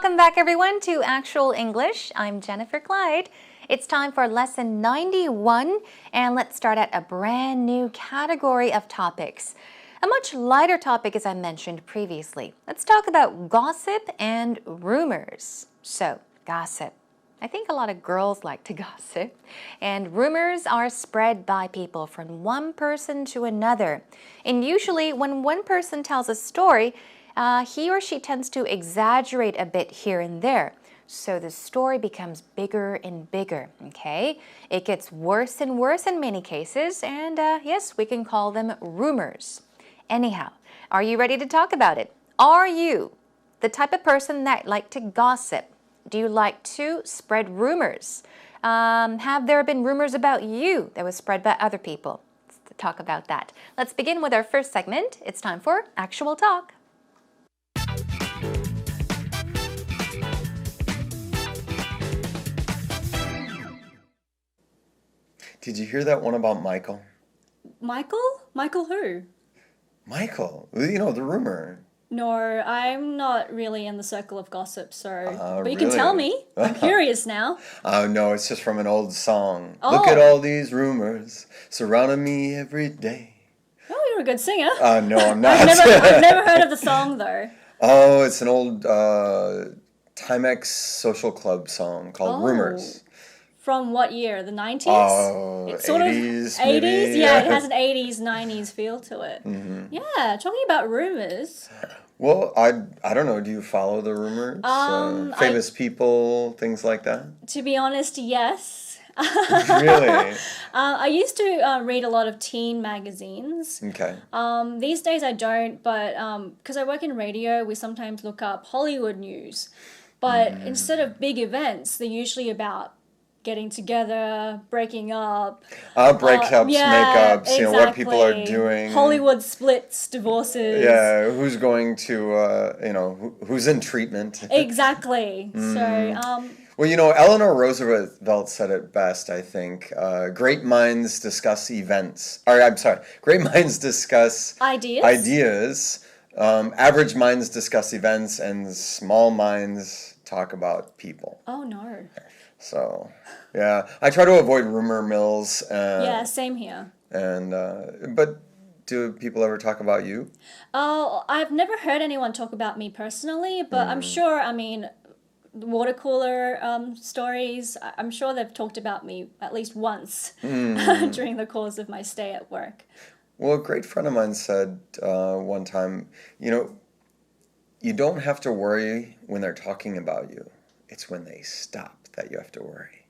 Welcome back everyone to Actual English. I'm Jennifer Clyde. It's time for lesson 91 and let's start at a brand new category of topics. A much lighter topic as I mentioned previously. Let's talk about gossip and rumors. So, gossip. I think a lot of girls like to gossip. And rumors are spread by people from one person to another. And usually when one person tells a story, he or she tends to exaggerate a bit here and there. So the story becomes bigger and bigger, okay? It gets worse and worse in many cases, and yes, we can call them rumors. Anyhow, are you ready to talk about it? Are you the type of person that like to gossip? Do you like to spread rumors? Have there been rumors about you that was spread by other people? Let's talk about that. Let's begin with our first segment. It's time for Actual Talk. Did you hear that one about Michael? Michael? Michael who? Michael, you know, the rumor. No, I'm not really in the circle of gossip, so... but you really? can tell me. I'm curious now. Oh, no, it's just from an old song. Oh. Look at all these rumors surrounding me every day. Oh, you're a good singer. No, I'm not. I've never heard of the song, though. Oh, it's an old Timex social club song called Rumors. From what year? The 90s? Oh, it's sort 80s, of 80s? maybe? Yeah, it has an 80s, 90s feel to it. Mm-hmm. Yeah, talking about rumors. Well, I don't know. Do you follow the rumors? Famous people, things like that? To be honest, yes. Really? I used to read a lot of teen magazines. Okay. These days I don't, but because I work in radio, we sometimes look up Hollywood news. But instead of big events, they're usually about getting together, breaking up. Breakups, makeups, exactly. you know, what people are doing. Hollywood splits, divorces. Yeah, who's going to, you know, who's in treatment. Exactly. So, well, you know, Eleanor Roosevelt said it best, I think. Great minds discuss events. Or, I'm sorry, great minds discuss ideas. Average minds discuss events, and small minds talk about people. Oh, no. So, yeah, I try to avoid rumor mills. Yeah, same here. And but do people ever talk about you? Oh, I've never heard anyone talk about me personally, but I'm sure, I mean, water cooler stories, I'm sure they've talked about me at least once during the course of my stay at work. Well, a great friend of mine said one time, you know, you don't have to worry when they're talking about you. It's when they stop that you have to worry.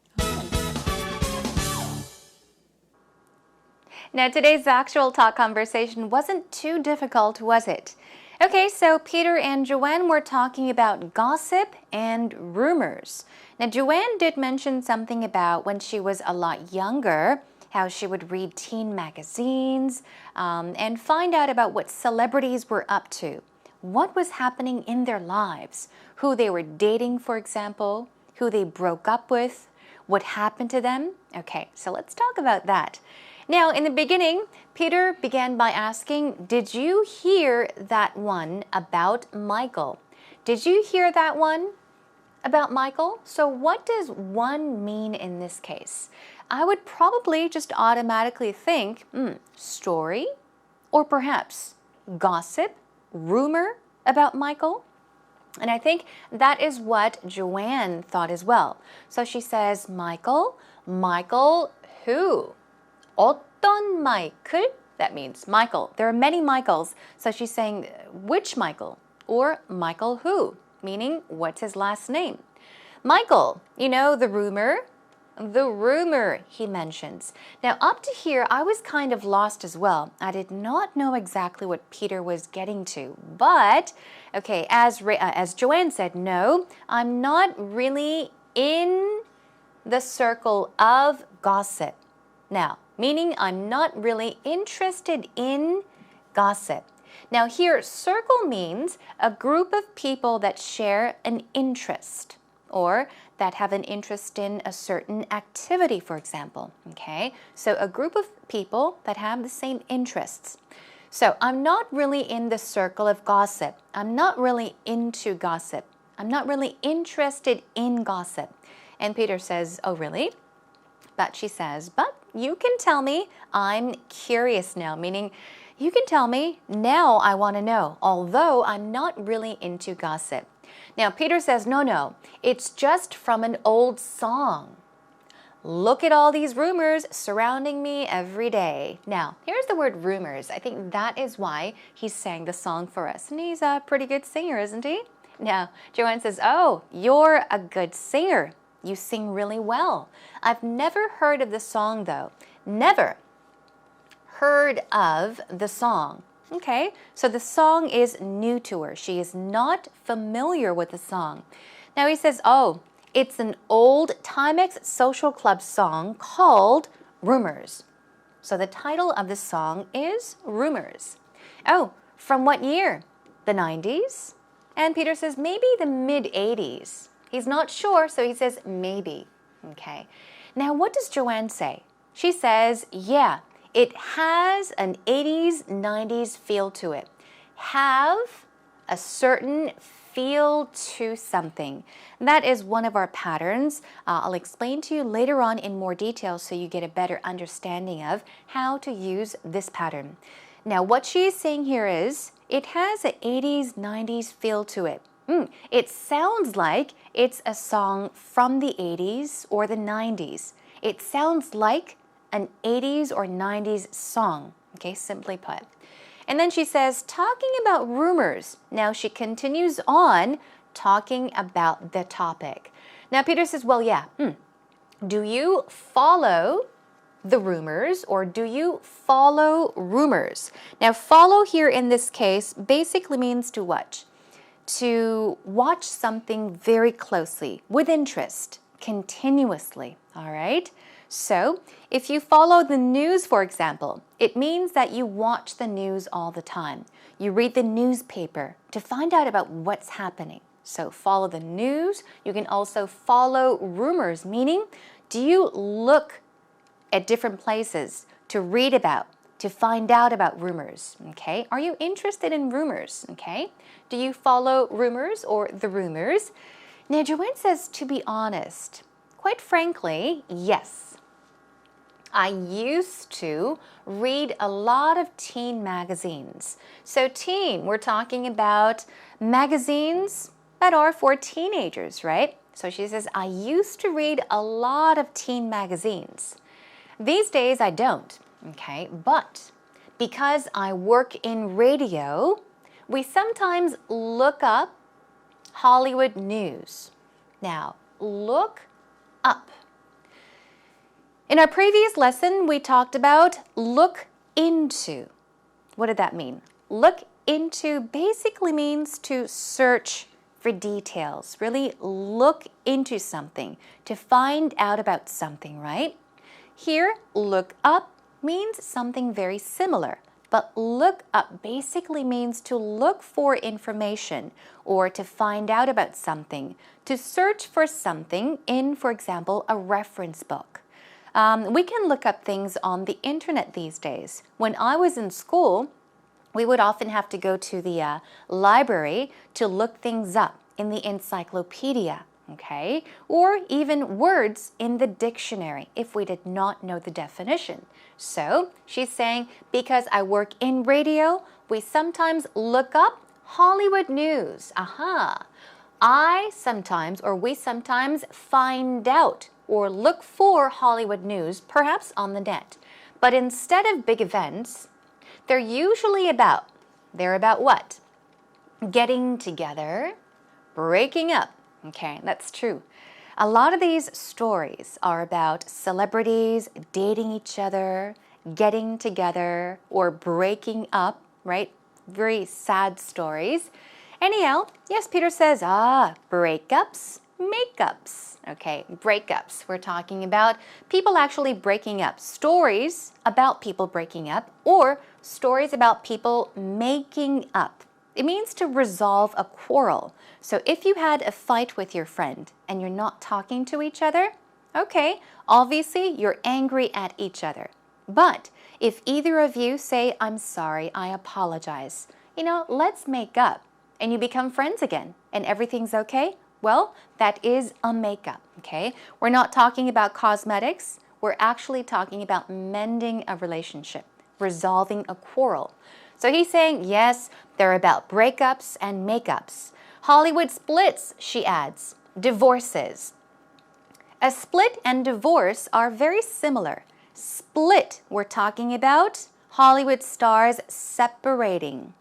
Now, today's Actual Talk conversation wasn't too difficult, was it? Okay, so Peter and Joanne were talking about gossip and rumors. Now, Joanne did mention something about when she was a lot younger, how she would read teen magazines and find out about what celebrities were up to, what was happening in their lives, who they were dating, for example, who they broke up with, what happened to them. Okay, so let's talk about that. Now, in the beginning, Peter began by asking, did you hear that one about Michael? Did you hear that one about Michael? So what does one mean in this case? I would probably just automatically think, story, or perhaps gossip, rumor about Michael. And I think that is what Joanne thought as well. So she says, Michael who? 어떤 Michael? That means Michael. There are many Michaels. So she's saying, which Michael? Or Michael who? Meaning, what's his last name? Michael, you know, the rumor, he mentions. Now, up to here, I was kind of lost as well. I did not know exactly what Peter was getting to. But, okay, as Joanne said, no, I'm not really in the circle of gossip. Now, meaning I'm not really interested in gossip. Now, here, circle means a group of people that share an interest, or that have an interest in a certain activity, for example, okay? So a group of people that have the same interests. So I'm not really in the circle of gossip. I'm not really into gossip. I'm not really interested in gossip. And Peter says, oh, really? But she says, but you can tell me. I'm curious now, meaning you can tell me. Now I want to know, although I'm not really into gossip. Now, Peter says, no, it's just from an old song. Look at all these rumors surrounding me every day. Now, here's the word rumors. I think that is why he sang the song for us. And he's a pretty good singer, isn't he? Now, Joanne says, oh, you're a good singer. You sing really well. I've never heard of the song, though. Never heard of the song. Okay, so the song is new to her. She is not familiar with the song. Now he says, oh, it's an old Timex Social Club song called Rumors. So the title of the song is Rumors. Oh, from what year? The 90s? And Peter says, maybe the mid-80s. He's not sure, so he says, maybe. Okay. Now, what does Joanne say? She says, yeah, it has an 80s, 90s feel to it. Have a certain feel to something. That is one of our patterns. I'll explain to you later on in more detail so you get a better understanding of how to use this pattern. Now, what she is saying here is, it has an 80s, 90s feel to it. It sounds like it's a song from the 80s or the 90s. It sounds like an 80s or 90s song, okay, simply put. And then she says, talking about rumors. Now she continues on talking about the topic. Now Peter says, well, yeah, do you follow the rumors or do you follow rumors? Now follow here in this case basically means to watch. To watch something very closely, with interest, continuously, all right? So, if you follow the news, for example, it means that you watch the news all the time. You read the newspaper to find out about what's happening. So, follow the news. You can also follow rumors, meaning, do you look at different places to read about, to find out about rumors, okay? Are you interested in rumors, okay? Do you follow rumors or the rumors? Now, Joanne says, to be honest, quite frankly, yes. I used to read a lot of teen magazines. So teen, we're talking about magazines that are for teenagers, right? So she says, I used to read a lot of teen magazines. These days I don't. Okay, but because I work in radio, we sometimes look up Hollywood news. Now, look up. In our previous lesson, we talked about look into. What did that mean? Look into basically means to search for details, really look into something, to find out about something, right? Here, look up means something very similar, but look up basically means to look for information or to find out about something, to search for something in, for example, a reference book. We can look up things on the internet these days. When I was in school, we would often have to go to the library to look things up in the encyclopedia. Okay, or even words in the dictionary if we did not know the definition. So she's saying, because I work in radio, we sometimes look up Hollywood news. Aha! I sometimes, or we sometimes find out or look for Hollywood news, perhaps on the net. But instead of big events, they're usually about what? Getting together, breaking up. Okay, that's true. A lot of these stories are about celebrities dating each other, getting together, or breaking up, right? Very sad stories. Anyhow, yes, Peter says, breakups, makeups. Okay, breakups. We're talking about people actually breaking up. Stories about people breaking up or stories about people making up. It means to resolve a quarrel. So if you had a fight with your friend and you're not talking to each other, okay, obviously you're angry at each other. But if either of you say, I'm sorry, I apologize, let's make up. and you become friends again and everything's okay, well, that is a makeup, okay? We're not talking about cosmetics. We're actually talking about mending a relationship, resolving a quarrel. So he's saying, yes, they're about breakups and makeups. Hollywood splits, she adds, divorces. A split and divorce are very similar. Split, we're talking about Hollywood stars separating.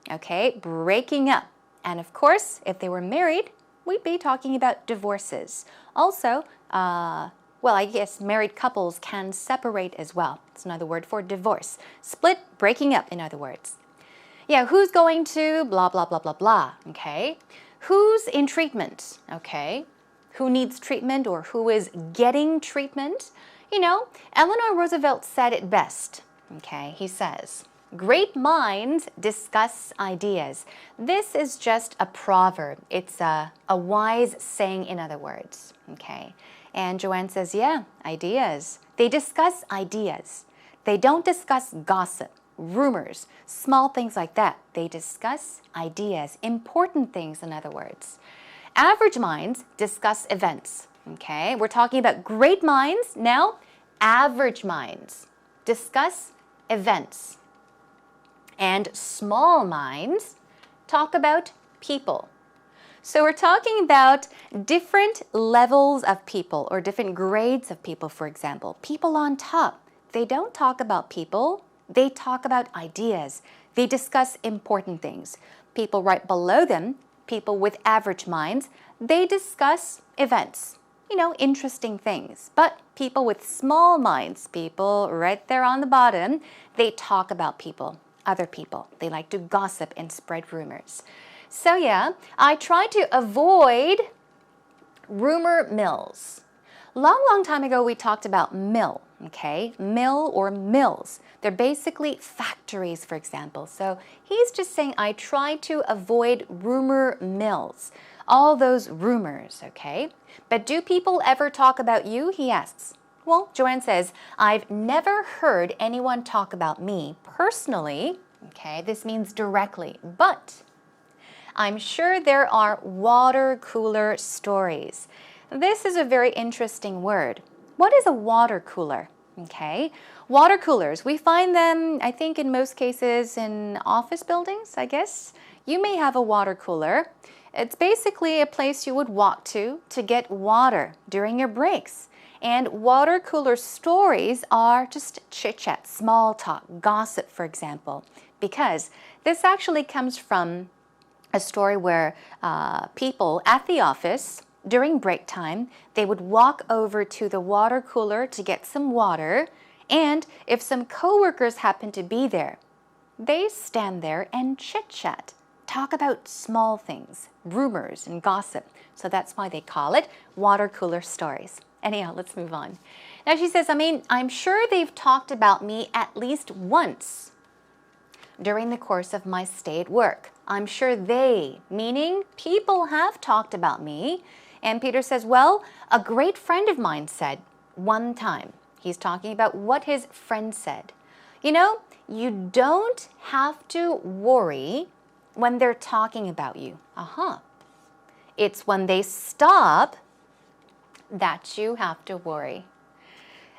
Okay, breaking up. And of course, if they were married, we'd be talking about divorces. Also, well, I guess married couples can separate as well. It's another word for divorce. Split, breaking up, in other words. Yeah, who's going to blah, blah, blah, blah, blah, okay? Who's in treatment, okay? Who needs treatment or who is getting treatment? You know, Eleanor Roosevelt said it best, okay? He says, great minds discuss ideas. This is just a proverb. It's a wise saying, in other words, okay? And Joanne says, yeah, ideas. They discuss ideas. They don't discuss gossip, rumors, small things like that. They discuss ideas, important things, in other words. Average minds discuss events, okay? We're talking about great minds. Now, average minds discuss events. And small minds talk about people. So we're talking about different levels of people or different grades of people, for example. People on top, they don't talk about people. They talk about ideas. They discuss important things. People right below them, people with average minds, they discuss events, you know, interesting things. But people with small minds, people right there on the bottom, they talk about people, other people. They like to gossip and spread rumors. So yeah, I try to avoid rumor mills. Long time ago, we talked about mill, okay? Mill or mills. They're basically factories, for example. So he's just saying, I try to avoid rumor mills. All those rumors, okay? But do people ever talk about you, he asks. Well, Joanne says, I've never heard anyone talk about me personally, okay? This means directly, but I'm sure there are water cooler stories. This is a very interesting word. What is a water cooler? Okay, water coolers, we find them, I think, in most cases in office buildings, I guess. You may have a water cooler. It's basically a place you would walk to get water during your breaks. And water cooler stories are just chit-chat, small talk, gossip, for example, because this actually comes from a story where people at the office, during break time, they would walk over to the water cooler to get some water, and if some coworkers happen to be there, they stand there and chit-chat, talk about small things, rumors and gossip. So that's why they call it water cooler stories. Anyhow, let's move on. Now she says, I'm sure they've talked about me at least once during the course of my stay at work. I'm sure they, meaning people, have talked about me. And Peter says, well, a great friend of mine said one time. He's talking about what his friend said. You know, you don't have to worry when they're talking about you. It's when they stop that you have to worry.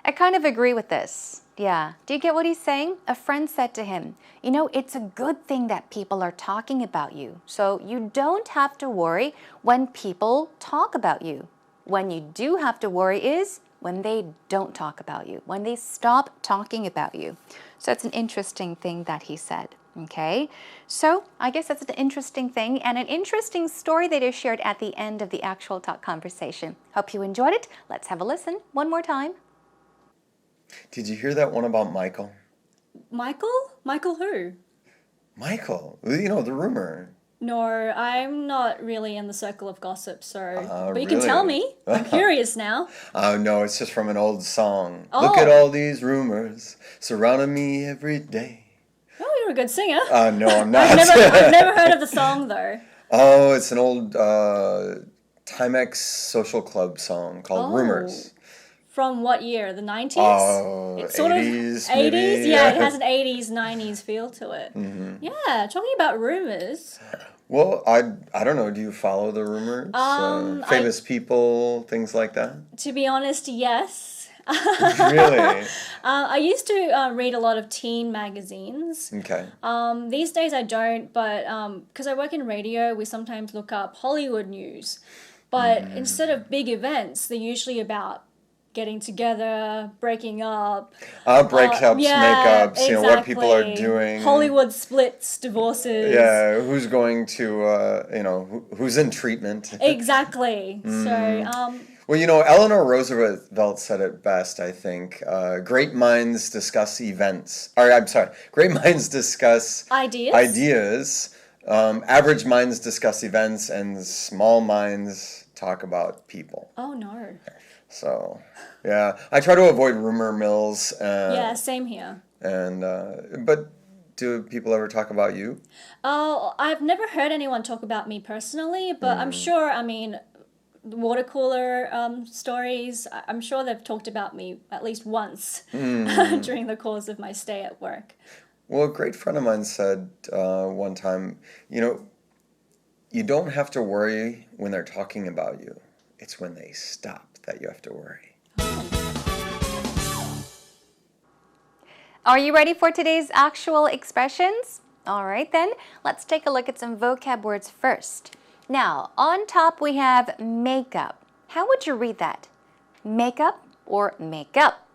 I kind of agree with this. Yeah. Do you get what he's saying? A friend said to him, you know, it's a good thing that people are talking about you. So you don't have to worry when people talk about you. When you do have to worry is when they don't talk about you, when they stop talking about you. So it's an interesting thing that he said. Okay, so I guess that's an interesting thing and an interesting story that is shared at the end of the actual talk conversation. Hope you enjoyed it. Let's have a listen one more time. Did you hear that one about Michael? Michael? Michael who? Michael, you know, the rumor. No, I'm not really in the circle of gossip, so... but you really? can tell me. I'm curious now. Oh, no, it's just from an old song. Oh. Look at all these rumors surrounding me every day. Oh, you're a good singer. No, I'm not. I've never heard of the song, though. Oh, it's an old Timex Social Club song called Rumors. from what year? The 90s? It's 80s, maybe? 80s? Yeah, it has an 80s, 90s feel to it. Yeah, talking about rumors. Well, I don't know. Do you follow the rumors? Famous people, things like that? To be honest, yes. Really? I used to read a lot of teen magazines. Okay. These days I don't, but because I work in radio, we sometimes look up Hollywood news. But instead of big events, they're usually about getting together, breaking up. Breakups, yeah, makeups, you know, what people are doing. Hollywood splits, divorces. Yeah, who's going to, you know, who's in treatment. Exactly. So, well, you know, Eleanor Roosevelt said it best, I think. Great minds discuss events. Or, I'm sorry, great minds discuss ideas. Average minds discuss events, and small minds talk about people. Oh, no. So, yeah, I try to avoid rumor mills. Yeah, same here. And but do people ever talk about you? Oh, I've never heard anyone talk about me personally, but I'm sure, I mean, water cooler stories, I'm sure they've talked about me at least once during the course of my stay at work. Well, a great friend of mine said one time, you know, you don't have to worry when they're talking about you. It's when they stop that you have to worry. Are you ready for today's actual expressions? All right then, let's take a look at some vocab words first. Now, on top we have makeup. How would you read that? Makeup or makeup?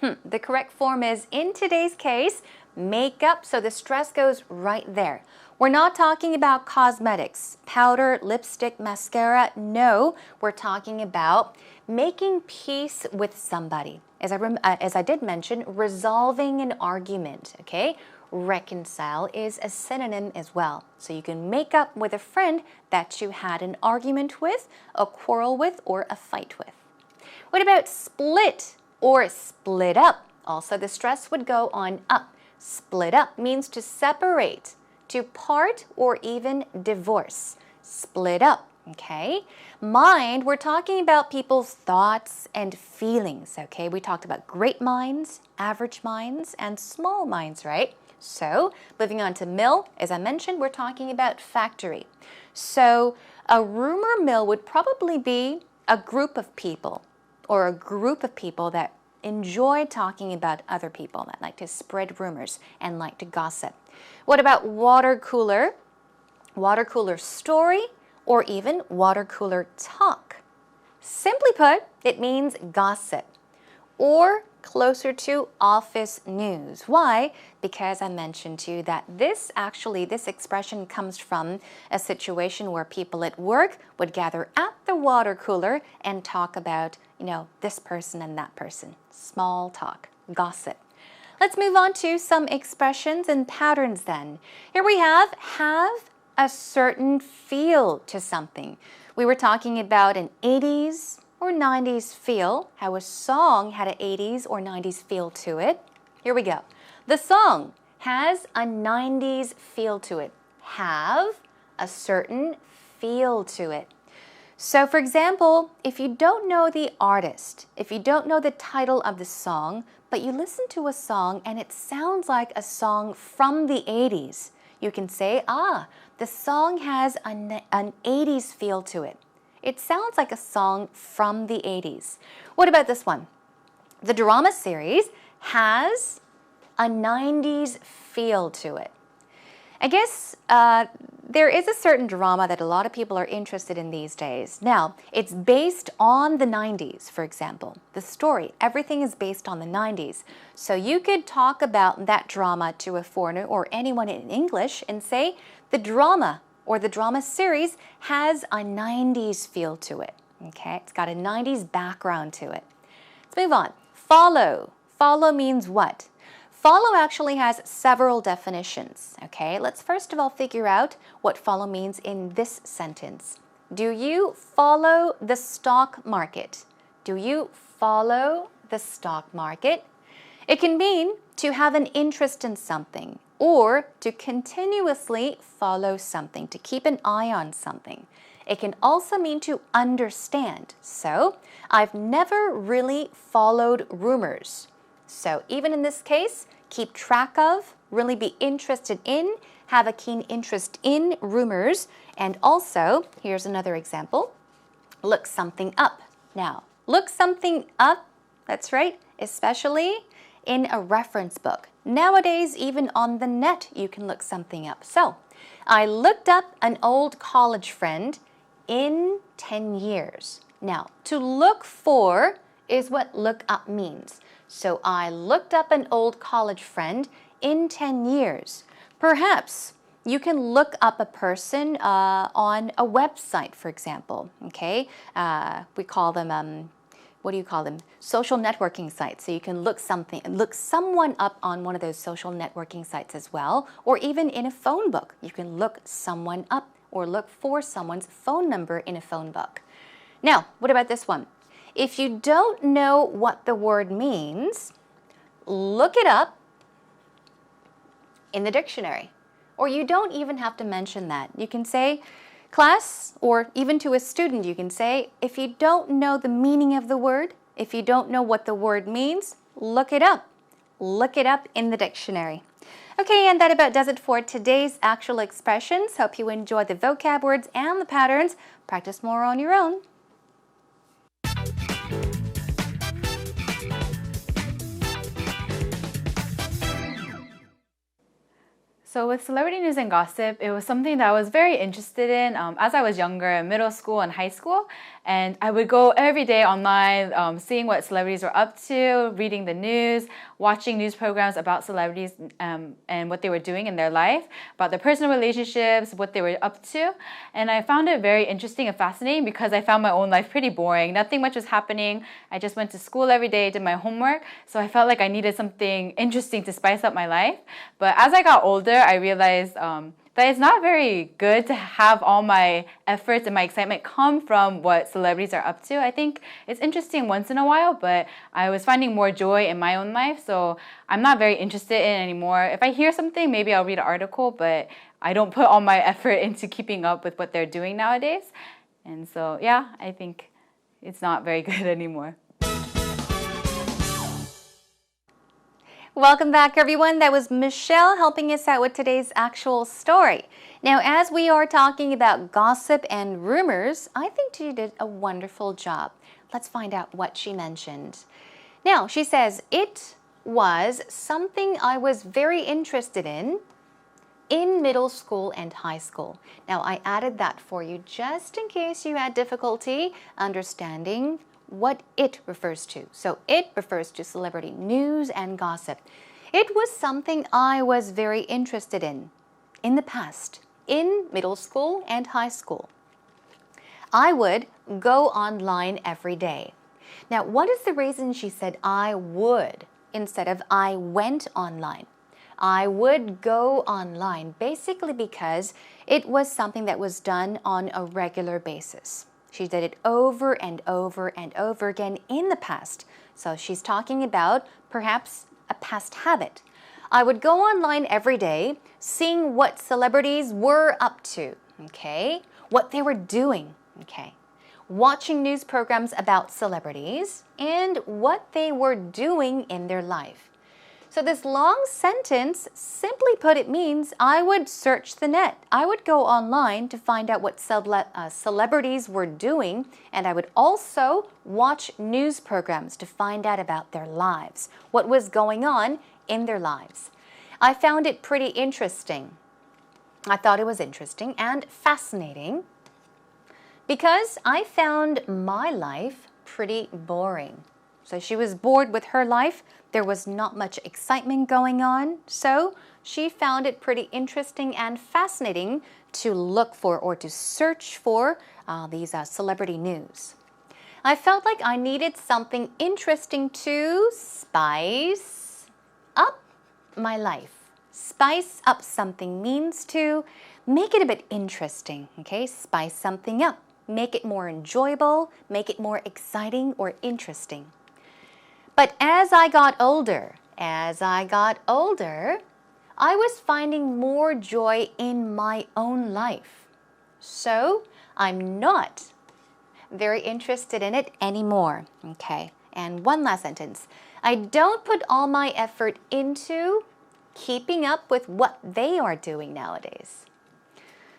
The correct form is, in today's case, makeup, so the stress goes right there. We're not talking about cosmetics, powder, lipstick, mascara. No, we're talking about making peace with somebody. As I did mention, resolving an argument, okay? Reconcile is a synonym as well. So you can make up with a friend that you had an argument with, a quarrel with, or a fight with. What about split or split up? Also, the stress would go on up. Split up means to separate, to part, or even divorce. Split up, okay? Mind, we're talking about people's thoughts and feelings, okay? We talked about great minds, average minds, and small minds, right? So, moving on to mill, as I mentioned, we're talking about factory. So, a rumor mill would probably be a group of people, or a group of people that enjoy talking about other people, that like to spread rumors and like to gossip. What about water cooler? Water cooler story, or even water cooler talk. Simply put, it means gossip, or closer to office news. Why? Because I mentioned to you that this expression comes from a situation where people at work would gather at the water cooler and talk about, you know, this person and that person. Small talk, gossip. Let's move on to some expressions and patterns then. Here we have a certain feel to something. We were talking about an 80s or 90s feel, how a song had an 80s or 90s feel to it. Here we go. The song has a 90s feel to it. Have a certain feel to it. So for example, if you don't know the artist, if you don't know the title of the song, but you listen to a song and it sounds like a song from the 80s, you can say, the song has an 80s feel to it. It sounds like a song from the 80s. What about this one? The drama series has a 90s feel to it. I guess there is a certain drama that a lot of people are interested in these days. Now, it's based on the 90s, for example. The story, everything is based on the 90s. So you could talk about that drama to a foreigner or anyone in English and say, the drama or the drama series has a 90s feel to it. Okay, it's got a 90s background to it. Let's move on. Follow. Follow means what? Follow actually has several definitions, okay? Let's first of all figure out what follow means in this sentence. Do you follow the stock market? Do you follow the stock market? It can mean to have an interest in something or to continuously follow something, to keep an eye on something. It can also mean to understand. So, I've never really followed rumors. So, even in this case, keep track of, really be interested in, have a keen interest in rumors. And also, here's another example, look something up. Now, look something up, that's right, especially in a reference book. Nowadays, even on the net, you can look something up. So, I looked up an old college friend in 10 years. Now, to look for is what look up means. So, I looked up an old college friend in 10 years. Perhaps you can look up a person on a website, for example. Okay, we call them what do you call them? Social networking sites. So you can look someone up on one of those social networking sites as well, or even in a phone book. You can look someone up or look for someone's phone number in a phone book. Now, what about this one? If you don't know what the word means, look it up in the dictionary. Or you don't even have to mention that. You can say, class, or even to a student, you can say, if you don't know the meaning of the word, if you don't know what the word means, look it up. Look it up in the dictionary. Okay, and that about does it for today's actual expressions. Hope you enjoy the vocab words and the patterns. Practice more on your own. So with celebrity news and gossip, it was something that I was very interested in as I was younger, in middle school and high school. And I would go every day online, seeing what celebrities were up to, reading the news, watching news programs about celebrities and what they were doing in their life, about their personal relationships, what they were up to. And I found it very interesting and fascinating because I found my own life pretty boring. Nothing much was happening. I just went to school every day, did my homework. So I felt like I needed something interesting to spice up my life. But as I got older, I realized that it's not very good to have all my efforts and my excitement come from what celebrities are up to. I think it's interesting once in a while, but I was finding more joy in my own life, so I'm not very interested in it anymore. If I hear something, maybe I'll read an article, but I don't put all my effort into keeping up with what they're doing nowadays. And so, yeah, I think it's not very good anymore. Welcome back, everyone. That was Michelle helping us out with today's actual story. Now, as we are talking about gossip and rumors, I think she did a wonderful job. Let's find out what she mentioned. Now, she says, it was something I was very interested in middle school and high school. Now, I added that for you just in case you had difficulty understanding what it refers to. So it refers to celebrity news and gossip. It was something I was very interested in the past, in middle school and high school. I would go online every day. Now, what is the reason she said I would instead of I went online? I would go online basically because it was something that was done on a regular basis. She did it over and over and over again in the past. So she's talking about perhaps a past habit. I would go online every day, seeing what celebrities were up to, okay? What they were doing, okay? Watching news programs about celebrities and what they were doing in their life. So this long sentence, simply put, it means I would search the net. I would go online to find out what celebrities were doing, and I would also watch news programs to find out about their lives, what was going on in their lives. I found it pretty interesting. I thought it was interesting and fascinating because I found my life pretty boring. So she was bored with her life. There was not much excitement going on, so she found it pretty interesting and fascinating to look for or to search for these celebrity news. I felt like I needed something interesting to spice up my life. Spice up something means to make it a bit interesting, okay? Spice something up. Make it more enjoyable, make it more exciting or interesting. But as I got older, I was finding more joy in my own life. So I'm not very interested in it anymore. Okay, and one last sentence. I don't put all my effort into keeping up with what they are doing nowadays.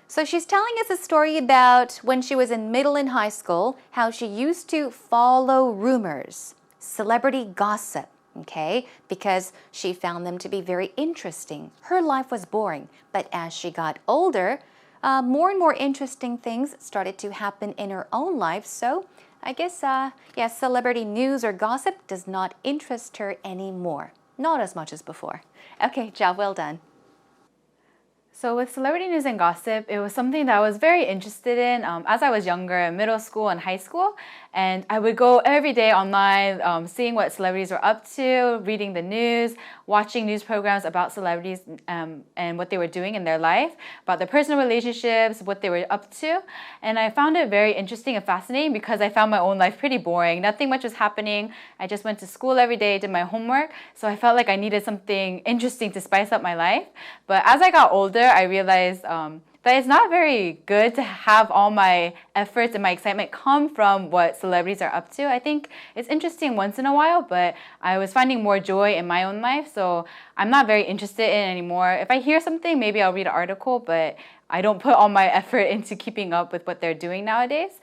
So she's telling us a story about when she was in middle and high school, how she used to follow rumors, celebrity gossip, okay, because she found them to be very interesting. Her life was boring, but as she got older, more and more interesting things started to happen in her own life. So I guess, yeah, celebrity news or gossip does not interest her anymore. Not as much as before. Okay, job well done. So with celebrity news and gossip, it was something that I was very interested in as I was younger, in middle school and high school. And I would go every day online, seeing what celebrities were up to, reading the news, watching news programs about celebrities and what they were doing in their life, about their personal relationships, what they were up to. And I found it very interesting and fascinating because I found my own life pretty boring. Nothing much was happening. I just went to school every day, did my homework. So I felt like I needed something interesting to spice up my life. But as I got older, I realized that it's not very good to have all my efforts and my excitement come from what celebrities are up to. I think it's interesting once in a while, but I was finding more joy in my own life, so I'm not very interested in it anymore. If I hear something, maybe I'll read an article, but I don't put all my effort into keeping up with what they're doing nowadays.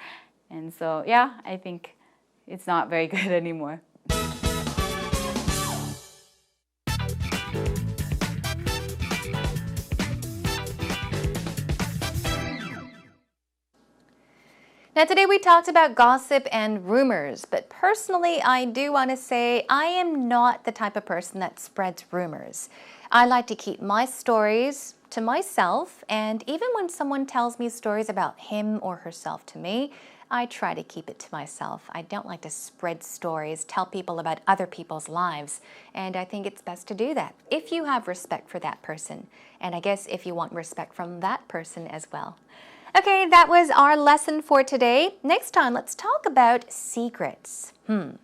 And so, yeah, I think it's not very good anymore. Now today we talked about gossip and rumors, but personally I do want to say I am not the type of person that spreads rumors. I like to keep my stories to myself, and even when someone tells me stories about him or herself to me, I try to keep it to myself. I don't like to spread stories, tell people about other people's lives, and I think it's best to do that if you have respect for that person, and I guess if you want respect from that person as well. Okay, that was our lesson for today. Next time, let's talk about secrets. Do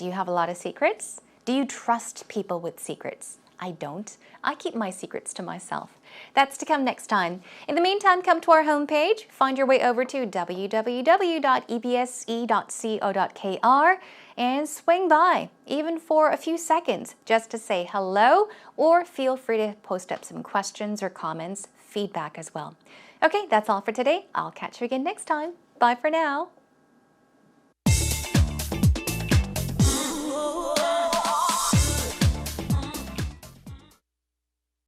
you have a lot of secrets? Do you trust people with secrets? I don't. I keep my secrets to myself. That's to come next time. In the meantime, come to our homepage, find your way over to www.ebse.co.kr and swing by, even for a few seconds, just to say hello, or feel free to post up some questions or comments, feedback as well. Okay, that's all for today. I'll catch you again next time. Bye for now.